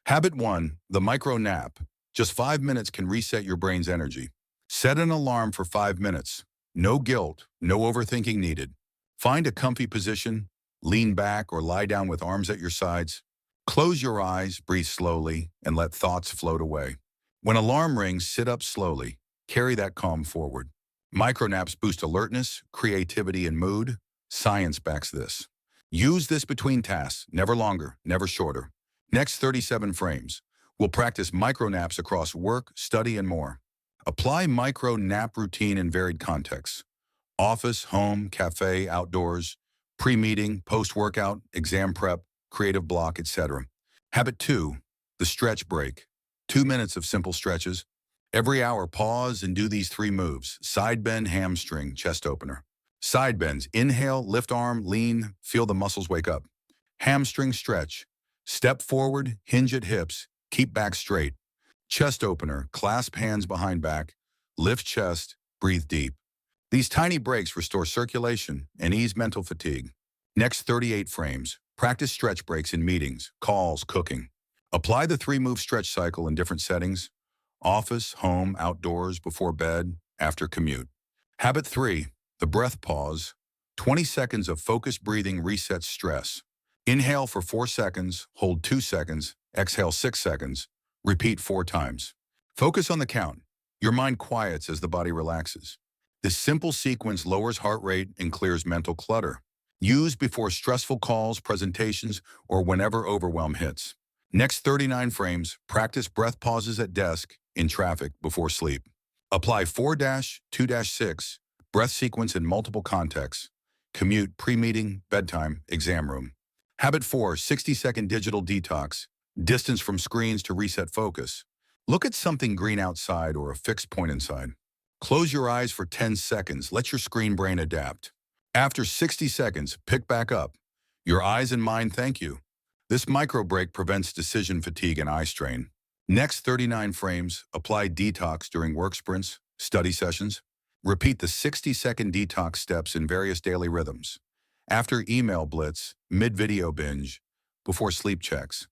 Habit 1, the micro nap. Just 5 minutes can reset your brain's energy. Set an alarm for 5 minutes. No guilt, no overthinking needed. Find a comfy position, lean back or lie down with arms at your sides. Close your eyes, breathe slowly, and let thoughts float away. When alarm rings, sit up slowly. Carry that calm forward. Micronaps boost alertness, creativity, and mood. Science backs this. Use this between tasks, never longer, never shorter. Next 37 frames. We'll practice micronaps across work, study, and more. Apply micro nap routine in varied contexts. Office, home, cafe, outdoors, pre-meeting, post-workout, exam prep, creative block, etc. Habit 2, the stretch break. 2 minutes of simple stretches. Every hour, pause and do these 3 moves. Side bend, hamstring, chest opener. Side bends, inhale, lift arm, lean, feel the muscles wake up. Hamstring stretch. Step forward, hinge at hips, keep back straight. Chest opener, clasp hands behind back, lift chest, breathe deep. These tiny breaks restore circulation and ease mental fatigue. Next 38 frames. Practice stretch breaks in meetings, calls, cooking. Apply the 3-move stretch cycle in different settings: office, home, outdoors, before bed, after commute. Habit 3, the breath pause. 20 seconds of focused breathing resets stress. Inhale for 4 seconds, hold 2 seconds, exhale 6 seconds. Repeat 4 times. Focus on the count. Your mind quiets as the body relaxes. This simple sequence lowers heart rate and clears mental clutter. Use before stressful calls, presentations, or whenever overwhelm hits. Next 39 frames, practice breath pauses at desk, in traffic, before sleep. Apply 4-2-6, breath sequence in multiple contexts: commute, pre-meeting, bedtime, exam room. Habit 4, 60-second digital detox. Distance from screens to reset focus. Look at something green outside or a fixed point inside. Close your eyes for 10 seconds. Let your screen brain adapt. After 60 seconds, pick back up. Your eyes and mind thank you. This micro break prevents decision fatigue and eye strain. Next 39 frames, apply detox during work sprints, study sessions. Repeat the 60-second detox steps in various daily rhythms. After email blitz, mid-video binge, before sleep checks.